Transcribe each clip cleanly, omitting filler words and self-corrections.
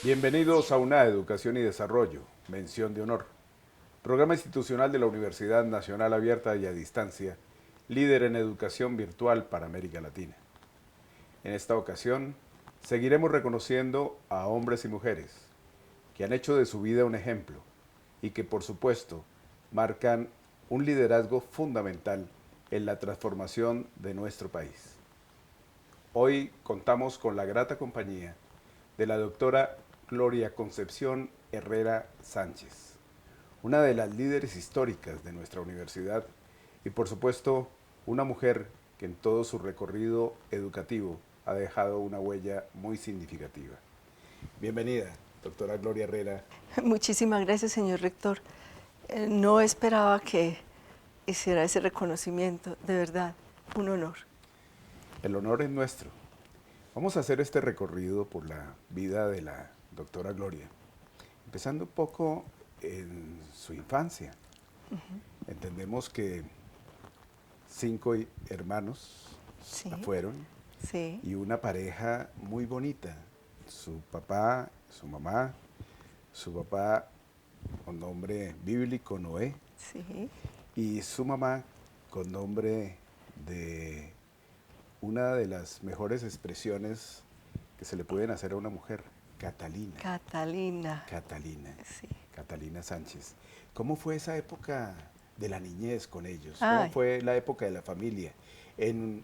Bienvenidos a UNA Educación y Desarrollo, mención de honor, programa institucional de la Universidad Nacional Abierta y a Distancia, líder en educación virtual para América Latina. En esta ocasión, seguiremos reconociendo a hombres y mujeres que han hecho de su vida un ejemplo y que, por supuesto, marcan un liderazgo fundamental en la transformación de nuestro país. Hoy contamos con la grata compañía de la doctora Gloria Concepción Herrera Sánchez, una de las líderes históricas de nuestra universidad y por supuesto una mujer que en todo su recorrido educativo ha dejado una huella muy significativa. Bienvenida, doctora Gloria Herrera. Muchísimas gracias, señor rector. No esperaba que hiciera ese reconocimiento, de verdad, un honor. El honor es nuestro. Vamos a hacer este recorrido por la vida de la doctora Gloria, empezando un poco en su infancia. Entendemos que 5 hermanos Sí, fueron sí, y una pareja muy bonita. Su papá, su papá con nombre bíblico Noé sí. y su mamá con nombre de una de las mejores expresiones que se le pueden hacer a una mujer, Catalina. Catalina. Catalina, Sí. Catalina Sánchez. ¿Cómo fue esa época de la niñez con ellos? ¿Cómo Ay, fue la época de la familia en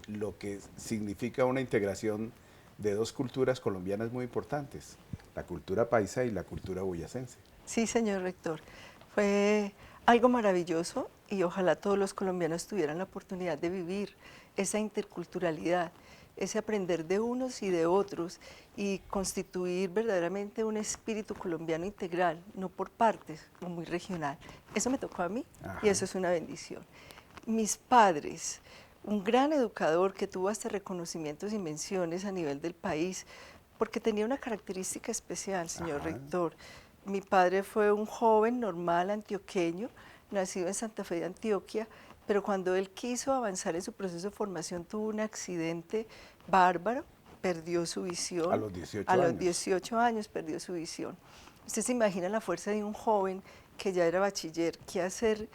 lo que significa una integración de dos culturas colombianas muy importantes, la cultura paisa y la cultura boyacense? sí, señor rector. Fue algo maravilloso y ojalá todos los colombianos tuvieran la oportunidad de vivir esa interculturalidad, ese aprender de unos y de otros y constituir verdaderamente un espíritu colombiano integral, no por partes, o muy regional. Eso me tocó a mí y Ajá. eso es una bendición. Mis padres, un gran educador que tuvo hasta reconocimientos y menciones a nivel del país, porque tenía una característica especial, señor Ajá. rector. Mi padre fue un joven normal antioqueño, nacido en Santa Fe de Antioquia, pero cuando él quiso avanzar en su proceso de formación tuvo un accidente bárbaro, perdió su A visión, los a 18 los años. 18 años perdió su visión. Usted se imagina la fuerza de un joven que ya era bachiller, qué hacer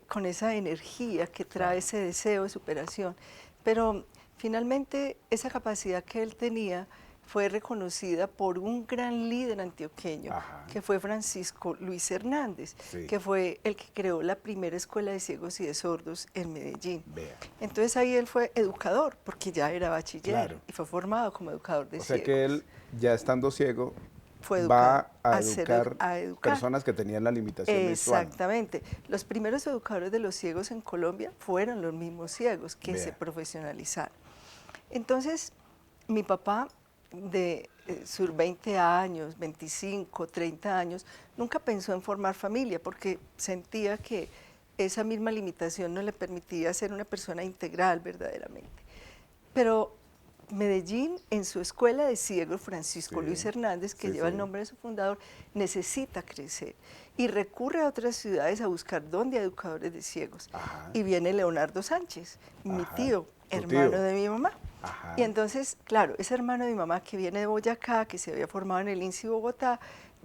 con esa energía que trae Claro. ese deseo de superación. Pero finalmente esa capacidad que él tenía fue reconocida por un gran líder antioqueño, Ajá. que fue Francisco Luis Hernández, Sí. que fue el que creó la primera escuela de ciegos y de sordos en Medellín. Vea. Entonces ahí él fue educador, porque ya era bachiller Claro. y fue formado como educador de O sea que ciegos. él, ya estando ciego, Fue educador, va a educar a educar. personas que tenían la limitación visual. Exactamente. Los primeros educadores de los ciegos en Colombia fueron los mismos ciegos que se Vea. profesionalizaron. Entonces, mi papá de sus 20 años, 25, 30 años, nunca pensó en formar familia porque sentía que esa misma limitación no le permitía ser una persona integral verdaderamente. Pero Medellín, en su escuela de ciegos, Francisco Luis Sí, Hernández, que sí, lleva el sí. nombre de su fundador, necesita crecer y recurre a otras ciudades a buscar dónde hay educadores de ciegos. Ajá. Y viene Leonardo Sánchez, mi Ajá. tío, Tu hermano tío. de mi mamá. Ajá. Y entonces, claro, ese hermano de mi mamá que viene de Boyacá, que se había formado en el INSI Bogotá,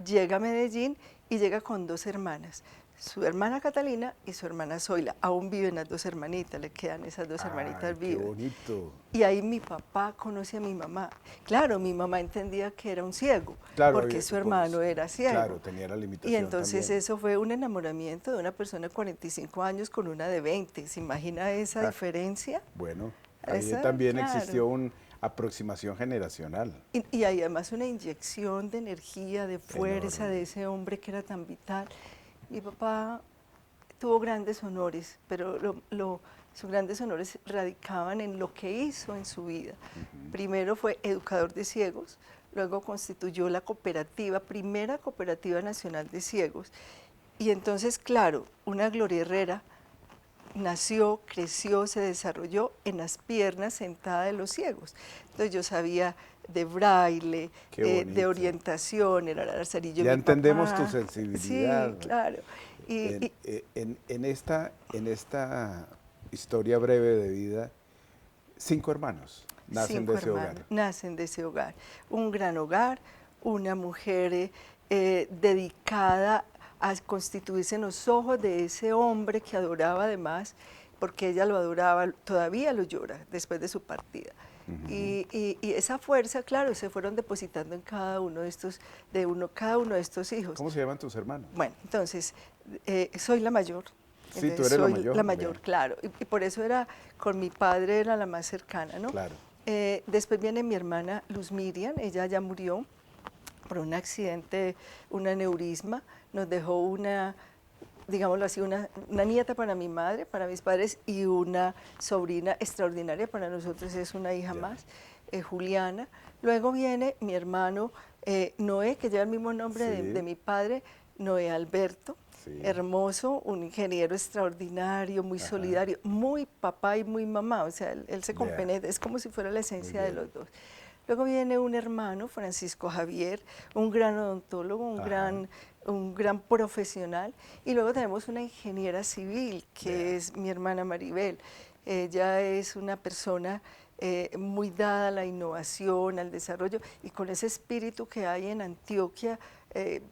llega a Medellín y llega con 2 hermanas, su hermana Catalina y su hermana Zoila. Aún viven las 2 hermanitas, le quedan esas 2 Ay, hermanitas qué vivas. bonito. Y ahí mi papá conoce a mi mamá. Claro, mi mamá entendía que era un ciego, Claro, porque su hermano era claro, ciego. tenía la Y limitación entonces también. eso fue un enamoramiento de una persona de 45 años con una de 20. ¿Se imagina esa Ah, diferencia? bueno, ahí Esa, también claro. existió una aproximación generacional. Y hay además una inyección de energía, de fuerza Enorme. de ese hombre que era tan vital. Mi papá tuvo grandes honores, pero sus grandes honores radicaban en lo que hizo en su vida. Primero fue educador de ciegos, luego constituyó la cooperativa, primera cooperativa nacional de ciegos. Y entonces, claro, una Gloria Herrera nació, creció, se desarrolló en las piernas sentada de los ciegos. Entonces yo sabía de braille, Qué de bonito. orientación, era el Lazarillo Ya mi entendemos tu papá. sensibilidad. Sí, claro. Y, En, y en esta historia breve de vida, 5 hermanos nacen de 5 ese hogar. hermanos nacen de ese hogar. Un gran hogar, una mujer dedicada a constituirse en los ojos de ese hombre que adoraba además, porque ella lo adoraba, todavía lo llora después de su partida. Y esa fuerza, claro, se fueron depositando en cada uno de estos, cada uno de estos hijos. ¿Cómo se llaman tus hermanos? Bueno, entonces, soy la mayor. Sí, tú eres la mayor. Soy la mayor, claro. Y por eso con mi padre era la más cercana, ¿no? Claro. Después viene mi hermana Luz Miriam, ella ya murió por un accidente, un aneurisma, nos dejó una, digámoslo así, una nieta para mi madre, para mis padres, y una sobrina extraordinaria para nosotros, es una hija más, Juliana. Luego viene mi hermano Noé, que lleva el mismo nombre de mi padre, Noé Alberto, hermoso, un ingeniero extraordinario, muy solidario, muy papá y muy mamá, o sea, él se compenetra, es como si fuera la esencia de los dos. Luego viene un hermano, Francisco Javier, un gran odontólogo, un gran profesional. Y luego tenemos una ingeniera civil, que es mi hermana Maribel. Ella es una persona muy dada a la innovación, al desarrollo, y con ese espíritu que hay en Antioquia,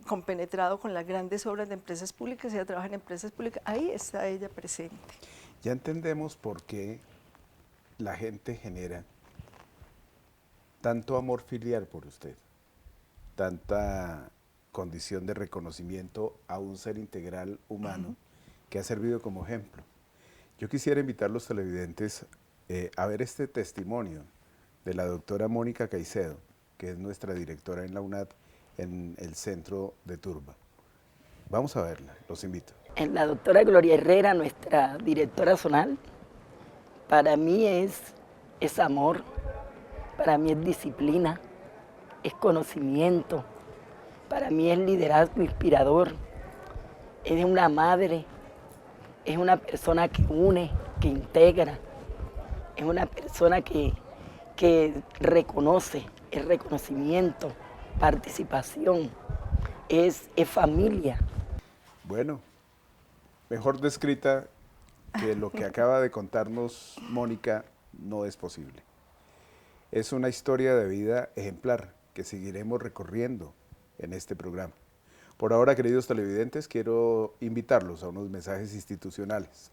compenetrado con las grandes obras de empresas públicas. Ella trabaja en empresas públicas, ahí está ella presente. Ya entendemos por qué la gente genera tanto amor filial por usted, tanta condición de reconocimiento a un ser integral humano que ha servido como ejemplo. Yo quisiera invitar a los televidentes a ver este testimonio de la doctora Mónica Caicedo, que es nuestra directora en la UNAD, en el centro de Turba. Vamos a verla, los invito. La doctora Gloria Herrera, nuestra directora zonal, para mí es amor, para mí es disciplina, es conocimiento, para mí es liderazgo inspirador, es una madre, es una persona que une, que integra, es una persona que reconoce, es reconocimiento, participación, es familia. Bueno, mejor descrita que lo que acaba de contarnos Mónica no es posible. Es una historia de vida ejemplar que seguiremos recorriendo en este programa. Por ahora, queridos televidentes, quiero invitarlos a unos mensajes institucionales.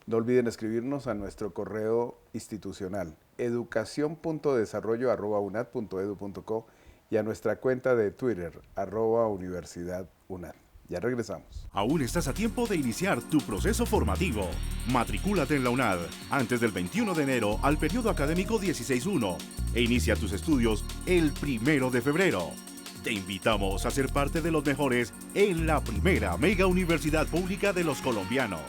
No olviden escribirnos a nuestro correo institucional educacion.desarrollo@unad.edu.co y a nuestra cuenta de Twitter @universidadunad. Ya regresamos. Aún estás a tiempo de iniciar tu proceso formativo. Matricúlate en la UNAD antes del 21 de enero al periodo académico 16-1 e inicia tus estudios el 1 de febrero. Te invitamos a ser parte de los mejores en la primera mega universidad pública de los colombianos.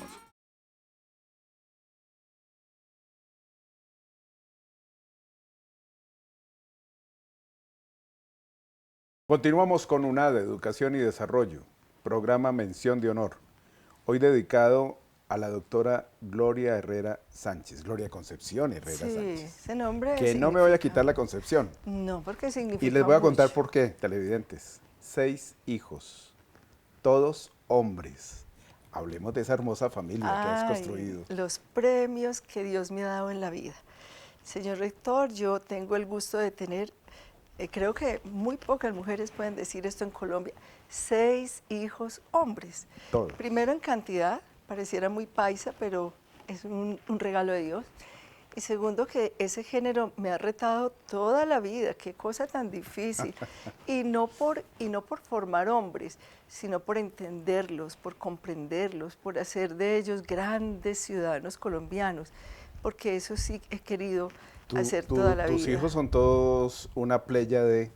Continuamos con UNAD, Educación y Desarrollo, programa Mención de Honor, hoy dedicado a la doctora Gloria Herrera Sánchez, Gloria Concepción Herrera Sánchez. Ese nombre Que no me voy a quitar la Concepción. No, porque significa Y les voy a contar mucho. por qué, televidentes. 6 hijos, todos hombres. Hablemos de esa hermosa familia que has construido. Los premios que Dios me ha dado en la vida. Señor rector, yo tengo el gusto de tener, creo que muy pocas mujeres pueden decir esto en Colombia, 6 hijos hombres. Todos. Primero en cantidad, pareciera muy paisa, pero es un regalo de Dios. Y segundo, que ese género me ha retado toda la vida, qué cosa tan difícil. Y no por formar hombres, sino por entenderlos, por comprenderlos, por hacer de ellos grandes ciudadanos colombianos, porque eso sí he querido hacer toda la vida. Tus hijos son todos una playa de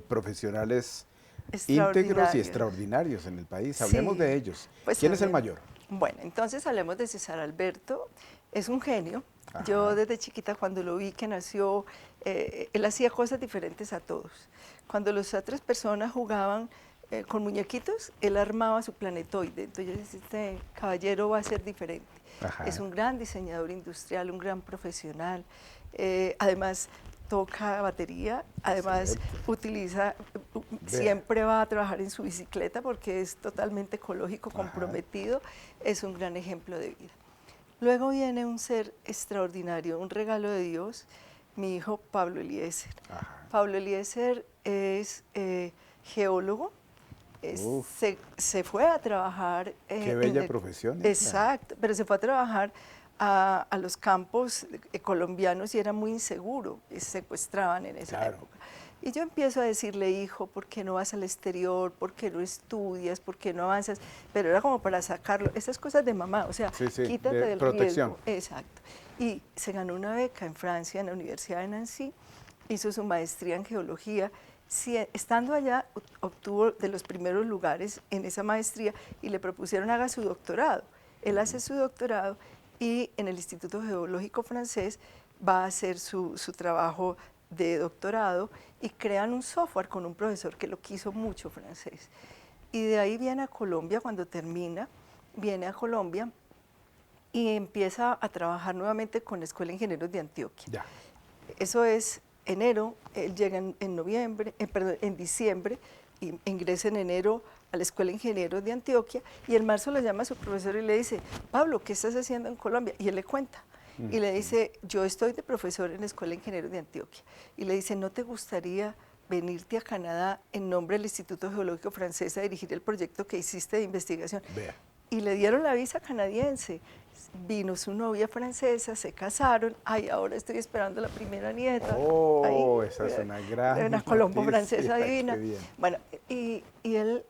profesionales íntegros y extraordinarios en el país. Hablemos de ellos. Pues ¿Quién es el mayor? Bueno, entonces hablemos de César Alberto. Es un genio. Yo desde chiquita, cuando lo vi que nació, él hacía cosas diferentes a todos. Cuando las otras personas jugaban con muñequitos, él armaba su planetoide. Entonces este caballero va a ser diferente. Es un gran diseñador industrial, un gran profesional. Además, toca batería, además siempre va a trabajar en su bicicleta porque es totalmente ecológico, comprometido. Es un gran ejemplo de vida. Luego viene un ser extraordinario, un regalo de Dios, mi hijo Pablo Eliezer. Pablo Eliezer es geólogo. Se fue a trabajar. Qué bella profesión esa. Exacto, pero se fue a trabajar a los campos colombianos y era muy inseguro, y secuestraban en esa época. Y yo empiezo a decirle, hijo, ¿por qué no vas al exterior? ¿Por qué no estudias? ¿Por qué no avanzas? Pero era como para sacarlo, esas cosas de mamá, o sea, quítate del protección. riesgo. Exacto. Y se ganó una beca en Francia, en la Universidad de Nancy, hizo su maestría en geología. Estando allá, obtuvo de los primeros lugares en esa maestría y le propusieron haga su doctorado. Él hace su doctorado y en el Instituto Geológico francés va a hacer su trabajo de doctorado y crean un software con un profesor que lo quiso mucho francés. Y de ahí viene a Colombia, cuando termina, viene a Colombia y empieza a trabajar nuevamente con la Escuela de Ingenieros de Antioquia. Ya. Eso es enero, él llega en diciembre, y ingresa en enero a la Escuela de Ingenieros de Antioquia, y en marzo le llama a su profesor y le dice, Pablo, ¿qué estás haciendo en Colombia? Y él le cuenta. Y le dice, yo estoy de profesor en la Escuela de Ingenieros de Antioquia. Y le dice, ¿no te gustaría venirte a Canadá en nombre del Instituto Geológico Francés a dirigir el proyecto que hiciste de investigación? Vea. Y le dieron la visa canadiense. Vino su novia francesa, se casaron. Ay, ahora estoy esperando la primera nieta. Oh, ahí, esa es una gran una colombo-francesa noticia, divina. qué bien. Bueno, y él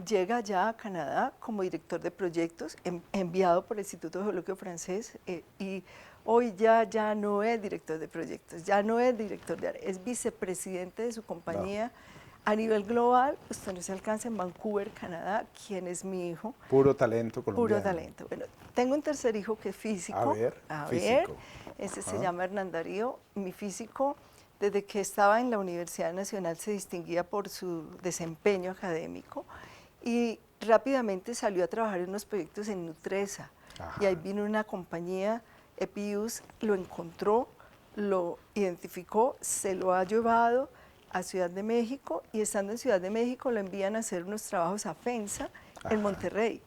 llega ya a Canadá como director de proyectos, enviado por el Instituto Geológico Francés, y hoy ya no es director de proyectos, ya no es director de área, es vicepresidente de su compañía. A nivel global, usted no se alcanza en Vancouver, Canadá, quien es mi hijo. Puro talento colombiano. Puro talento. Bueno, tengo un tercer hijo que es físico. A ver, Ese se llama Hernán Darío. Mi físico, desde que estaba en la Universidad Nacional, se distinguía por su desempeño académico y rápidamente salió a trabajar en unos proyectos en Nutresa. Y ahí vino una compañía, Epius, lo encontró, lo identificó, se lo ha llevado a Ciudad de México, y estando en Ciudad de México lo envían a hacer unos trabajos a FENSA en Monterrey.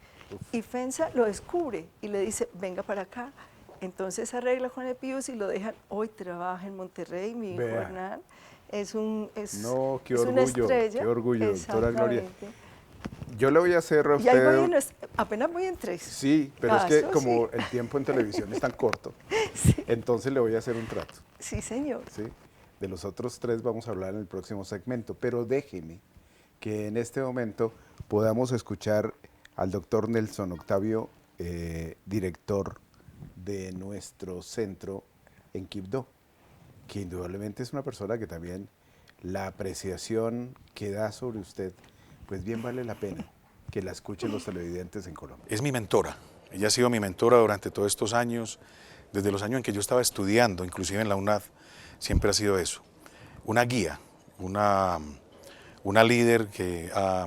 Y FENSA lo descubre y le dice, venga para acá. Entonces arregla con el Pius y lo dejan. Hoy trabaja en Monterrey, mi hijo Hernán. Es una estrella. Qué orgullo, doctora Gloria. Yo le voy a hacer a usted... Y ahí apenas voy en 3. Sí, pero es que como el tiempo en televisión es tan corto, entonces le voy a hacer un trato. Sí, señor. Sí. De los otros 3 vamos a hablar en el próximo segmento, pero déjeme que en este momento podamos escuchar al doctor Nelson Octavio, director de nuestro centro en Quibdó, que indudablemente es una persona que también la apreciación que da sobre usted, pues bien vale la pena que la escuchen los televidentes en Colombia. Es mi mentora, ella ha sido mi mentora durante todos estos años, desde los años en que yo estaba estudiando, inclusive en la UNAD. Siempre ha sido eso, una guía, una líder que ha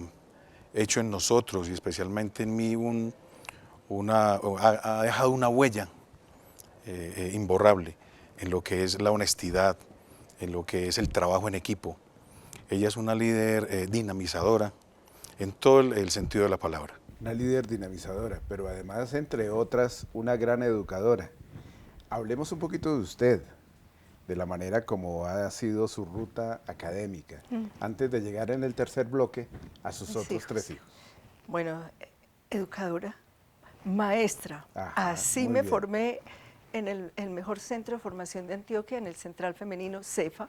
hecho en nosotros y especialmente en mí ha dejado una huella imborrable en lo que es la honestidad, en lo que es el trabajo en equipo. Ella es una líder dinamizadora en todo el sentido de la palabra. Una líder dinamizadora, pero además, entre otras, una gran educadora. Hablemos un poquito de usted, de la manera como ha sido su ruta académica, antes de llegar en el tercer bloque a sus otros 3 hijos. Bueno, educadora, maestra. Así me formé en el mejor centro de formación de Antioquia, en el Central Femenino, CEFA.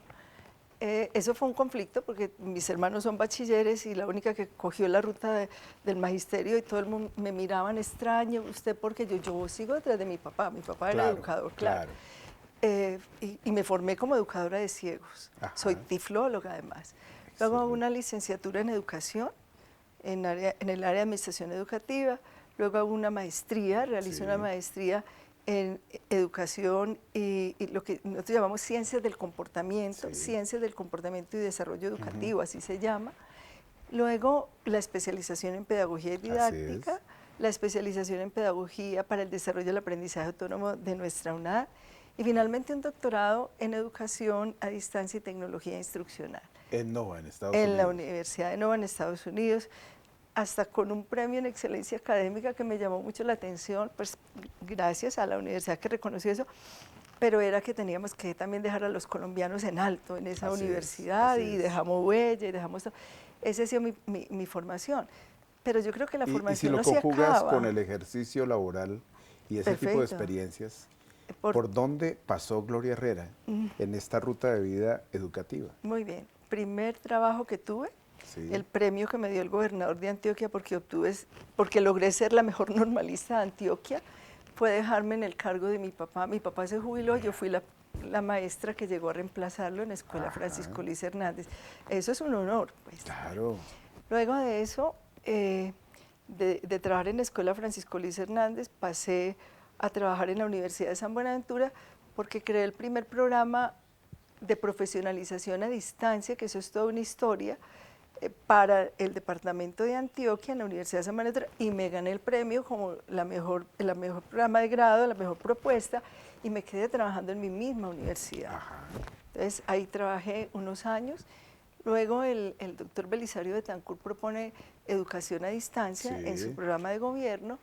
Eso fue un conflicto porque mis hermanos son bachilleres y la única que cogió la ruta del magisterio, y todo el mundo me miraban extraño, usted, porque yo sigo detrás de mi papá era educador, claro. Y me formé como educadora de ciegos. Soy tiflóloga además. Luego hago una licenciatura en educación, en el área de administración educativa. Luego hago una maestría, realizo una maestría en educación y lo que nosotros llamamos ciencias del comportamiento y desarrollo educativo, así se llama. Luego la especialización en pedagogía y didáctica, la especialización en pedagogía para el desarrollo del aprendizaje autónomo de nuestra UNAD, y finalmente un doctorado en educación a distancia y tecnología instruccional. En NOVA, en Estados Unidos. En la Universidad de NOVA, en Estados Unidos, hasta con un premio en excelencia académica que me llamó mucho la atención, pues gracias a la universidad que reconoció eso, pero era que teníamos que también dejar a los colombianos en alto en esa universidad, y dejamos huella y dejamos todo. Esa ha sido mi formación. Pero yo creo que la Y si formación lo no se conjugas acaba. con el ejercicio laboral y ese tipo de Perfecto. experiencias, Por- ¿por dónde pasó Gloria Herrera en esta ruta de vida educativa? Muy bien. Primer trabajo que tuve, Sí. el premio que me dio el gobernador de Antioquia porque logré ser la mejor normalista de Antioquia, fue dejarme en el cargo de mi papá. Mi papá se jubiló, yo fui la maestra que llegó a reemplazarlo en la escuela Francisco Liz Hernández. Eso es un honor, pues. Claro. Luego de eso, de trabajar en la escuela Francisco Liz Hernández, pasé a trabajar en la Universidad de San Buenaventura porque creé el primer programa de profesionalización a distancia, que eso es toda una historia, para el departamento de Antioquia en la Universidad de San Buenaventura, y me gané el premio como el mejor programa de grado, la mejor propuesta, y me quedé trabajando en mi misma universidad. Ajá. Entonces ahí trabajé unos años. Luego el doctor Belisario Betancourt propone educación a distancia Sí. en su programa de gobierno,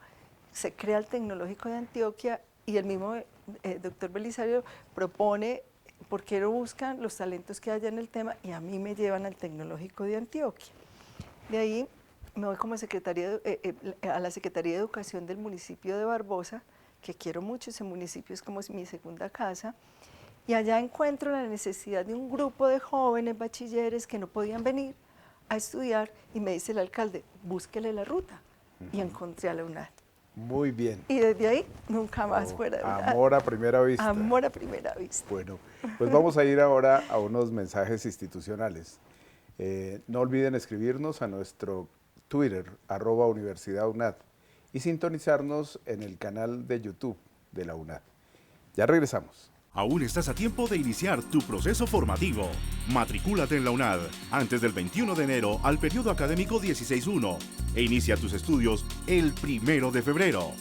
se crea el Tecnológico de Antioquia y el mismo doctor Belisario propone por qué no buscan los talentos que haya en el tema y a mí me llevan al Tecnológico de Antioquia. De ahí me voy como a la Secretaría de Educación del municipio de Barbosa, que quiero mucho, ese municipio es como mi segunda casa, y allá encuentro la necesidad de un grupo de jóvenes bachilleres que no podían venir a estudiar y me dice el alcalde, búsquele la ruta. Y encontré a la UNAD. Muy bien. Y desde ahí nunca más Oh, fuera de UNAD. amor a primera vista. Amor a primera vista. Bueno, pues vamos a ir ahora a unos mensajes institucionales. No olviden escribirnos a nuestro Twitter, @UniversidadUNAD, y sintonizarnos en el canal de YouTube de la UNAD. Ya regresamos. Aún estás a tiempo de iniciar tu proceso formativo. Matricúlate en la UNAD antes del 21 de enero al periodo académico 16-1 e inicia tus estudios el 1 de febrero.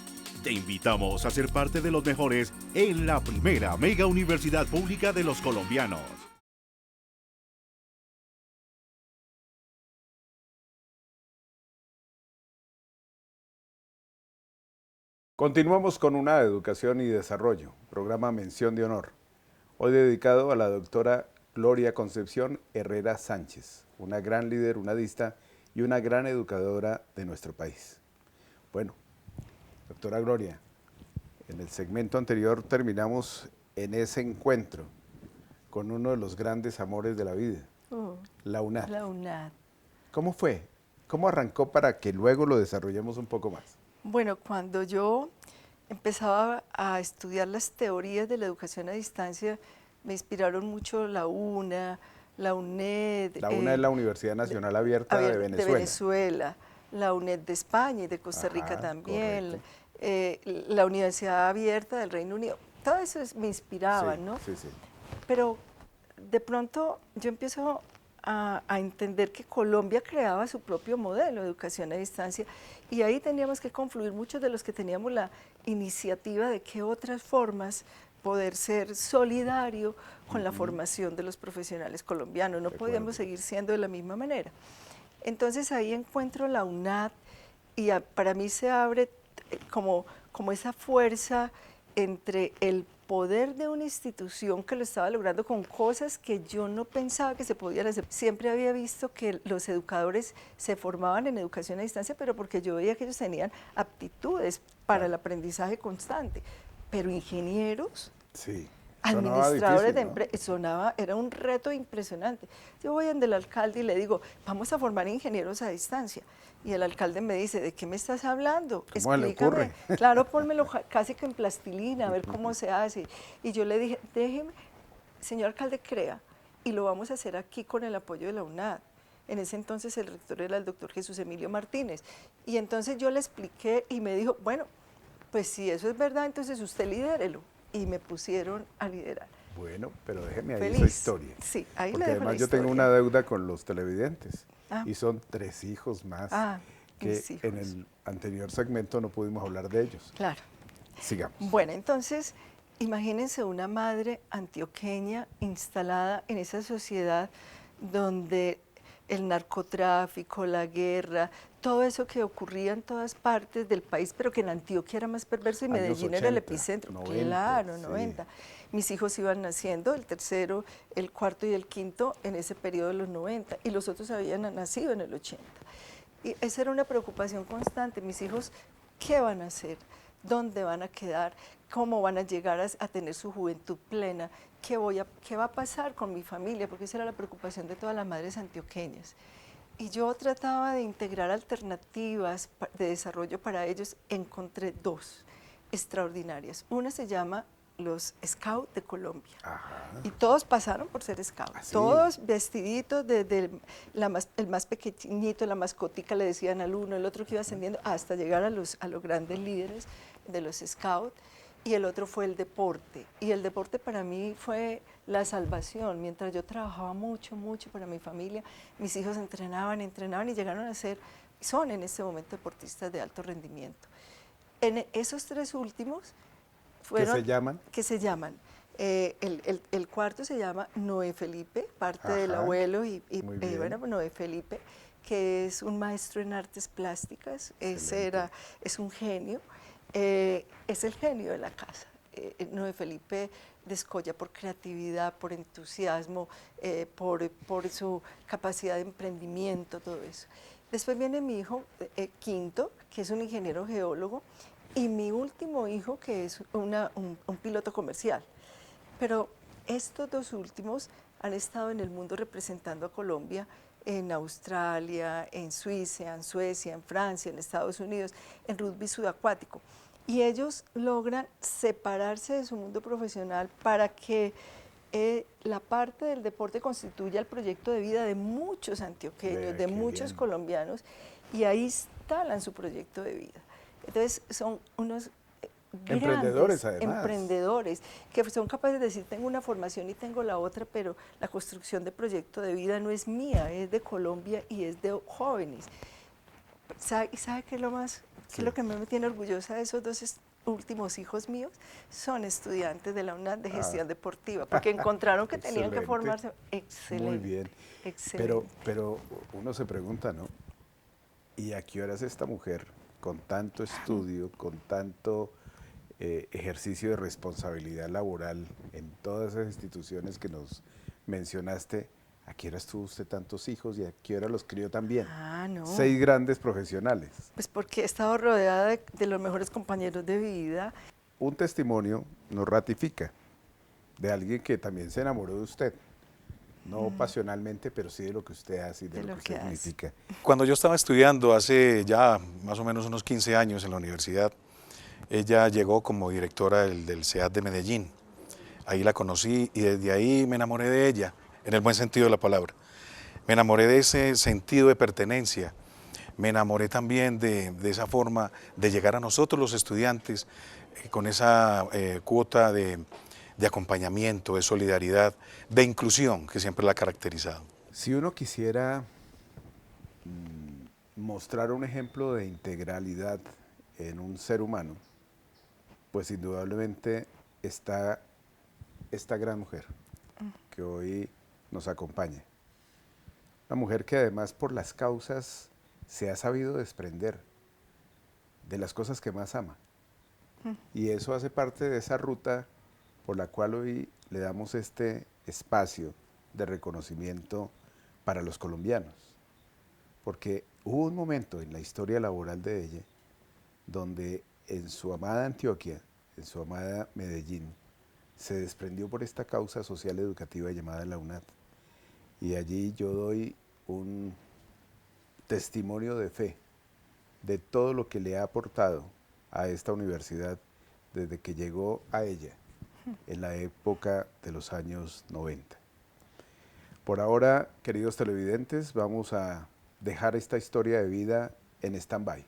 Te invitamos a ser parte de los mejores en la primera mega universidad pública de los colombianos. Continuamos con una Educación y Desarrollo, programa Mención de Honor, hoy dedicado a la doctora Gloria Concepción Herrera Sánchez, una gran líder unadista y una gran educadora de nuestro país. Bueno, doctora Gloria, en el segmento anterior terminamos en ese encuentro con uno de los grandes amores de la vida, la UNAD. La UNAD. ¿Cómo fue? ¿Cómo arrancó para que luego lo desarrollemos un poco más? Bueno, cuando yo empezaba a estudiar las teorías de la educación a distancia, me inspiraron mucho la UNA, la UNED. La UNA es la Universidad Nacional Abierta de Venezuela. La UNED de España y de Costa Rica Ajá, también, correcto. la Universidad Abierta del Reino Unido. Todo eso me inspiraba, Sí, ¿no? sí, sí. Pero de pronto yo empiezo a entender que Colombia creaba su propio modelo de educación a distancia y ahí teníamos que confluir muchos de los que teníamos la iniciativa de qué otras formas poder ser solidario con la formación de los profesionales colombianos. No podíamos seguir siendo de la misma manera. Entonces ahí encuentro la UNAD y para mí se abre como esa fuerza entre el poder de una institución que lo estaba logrando con cosas que yo no pensaba que se podían hacer. Siempre había visto que los educadores se formaban en educación a distancia, pero porque yo veía que ellos tenían aptitudes para el aprendizaje constante. Pero ingenieros, Sí. administradores de ¿no? empresas, era un reto impresionante. Yo voy donde el alcalde y le digo, vamos a formar ingenieros a distancia. Y el alcalde me dice, ¿de qué me estás hablando? ¿Cómo le Explícame. ocurre? Claro, pónmelo casi que en plastilina, a ver cómo se hace. Y yo le dije, déjeme, señor alcalde, crea, y lo vamos a hacer aquí con el apoyo de la UNAD. En ese entonces el rector era el doctor Jesús Emilio Martínez. Y entonces yo le expliqué y me dijo, bueno, pues si eso es verdad, entonces usted lidérelo. Y me pusieron a liderar. Bueno, pero déjeme ahí Feliz. esa historia. Sí, ahí Porque le dejo la además yo tengo historia. una deuda con los televidentes Ah. y son 3 hijos más que mis hijos. en el anterior segmento no pudimos hablar de ellos. Claro. Sigamos. Bueno, entonces, imagínense una madre antioqueña instalada en esa sociedad donde el narcotráfico, la guerra, todo eso que ocurría en todas partes del país, pero que en Antioquia era más perverso y Años Medellín era el 80, epicentro. 90, Claro, sí. 90. Mis hijos iban naciendo, el tercero, el cuarto y el quinto, en ese periodo de los 90, y los otros habían nacido en el 80. Y esa era una preocupación constante. Mis hijos, ¿qué van a hacer? ¿Dónde van a quedar? ¿Cómo van a llegar a tener su juventud plena? ¿Qué va a pasar con mi familia? Porque esa era la preocupación de todas las madres antioqueñas. Y yo trataba de integrar alternativas de desarrollo para ellos. Encontré dos extraordinarias. Una se llama los Scouts de Colombia. Ajá. Y todos pasaron por ser Scouts. ¿Ah, sí? Todos vestiditos, desde el más pequeñito, la mascotica le decían al uno, el otro que iba ascendiendo, hasta llegar a los grandes líderes de los Scouts. Y el otro fue el deporte. Y el deporte para mí fue la salvación. Mientras yo trabajaba mucho, mucho para mi familia, mis hijos entrenaban y llegaron a ser, son en este momento deportistas de alto rendimiento. En esos tres últimos fueron... ¿Qué se llaman? ¿Qué se llaman? El cuarto se llama Noé Felipe, parte del Ajá. abuelo, y Muy bien. bueno, Noé Felipe, que es un maestro en artes plásticas. Es un genio. Es el genio de la casa. Noé Felipe descolla por creatividad, por entusiasmo, por su capacidad de emprendimiento, todo eso. Después viene mi hijo quinto, que es un ingeniero geólogo, y mi último hijo, que es un piloto comercial. Pero estos dos últimos han estado en el mundo representando a Colombia en Australia, en Suiza, en Suecia, en Francia, en Estados Unidos, en rugby subacuático. Y ellos logran separarse de su mundo profesional para que la parte del deporte constituya el proyecto de vida de muchos antioqueños, de muchos colombianos, y ahí instalan su proyecto de vida. Entonces son unos emprendedores, grandes además. emprendedores que son capaces de decir, tengo una formación y tengo la otra, pero la construcción de proyecto de vida no es mía, es de Colombia y es de jóvenes. ¿Y sabe qué es lo más, qué es lo que me tiene orgullosa de esos dos últimos hijos míos? Son estudiantes de la UNAD de gestión deportiva, porque encontraron que tenían que formarse. Excelente. Muy bien. Excelente. Pero uno se pregunta, ¿no? ¿Y a qué horas esta mujer, con tanto estudio, con tanto ejercicio de responsabilidad laboral en todas esas instituciones que nos mencionaste, a qué horas tuvo usted tantos hijos y a qué hora los crió también? No. 6 grandes profesionales. Pues porque he estado rodeada de los mejores compañeros de vida. Un testimonio nos ratifica de alguien que también se enamoró de usted. No pasionalmente, pero sí de lo que usted hace y de lo que usted significa. Cuando yo estaba estudiando hace ya más o menos unos 15 años en la universidad, ella llegó como directora del SEAD de Medellín. Ahí la conocí y desde ahí me enamoré de ella, en el buen sentido de la palabra. Me enamoré de ese sentido de pertenencia. Me enamoré también de esa forma de llegar a nosotros los estudiantes con esa cuota de acompañamiento, de solidaridad, de inclusión que siempre la ha caracterizado. Si uno quisiera mostrar un ejemplo de integralidad en un ser humano, pues indudablemente está esta gran mujer que hoy nos acompaña. Una mujer que además por las causas se ha sabido desprender de las cosas que más ama. Y eso hace parte de esa ruta por la cual hoy le damos este espacio de reconocimiento para los colombianos. Porque hubo un momento en la historia laboral de ella donde en su amada Antioquia, en su amada Medellín, se desprendió por esta causa social educativa llamada la UNAD. Y allí yo doy un testimonio de fe de todo lo que le ha aportado a esta universidad desde que llegó a ella en la época de los años 90. Por ahora, queridos televidentes, vamos a dejar esta historia de vida en stand-by.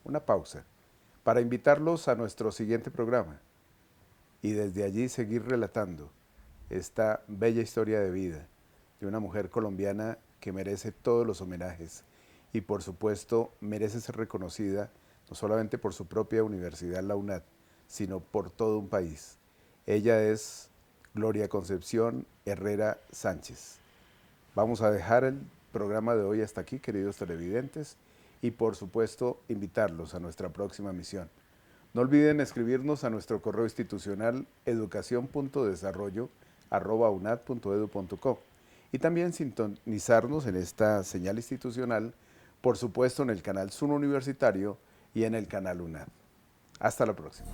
Una pausa para invitarlos a nuestro siguiente programa y desde allí seguir relatando esta bella historia de vida de una mujer colombiana que merece todos los homenajes y por supuesto merece ser reconocida no solamente por su propia universidad, la UNAD, sino por todo un país. Ella es Gloria Concepción Herrera Sánchez. Vamos a dejar el programa de hoy hasta aquí, queridos televidentes, y por supuesto invitarlos a nuestra próxima misión. No olviden escribirnos a nuestro correo institucional educacion.desarrollo@unad.edu.co y también sintonizarnos en esta señal institucional, por supuesto en el canal Zoom Universitario y en el canal UNAD. Hasta la próxima.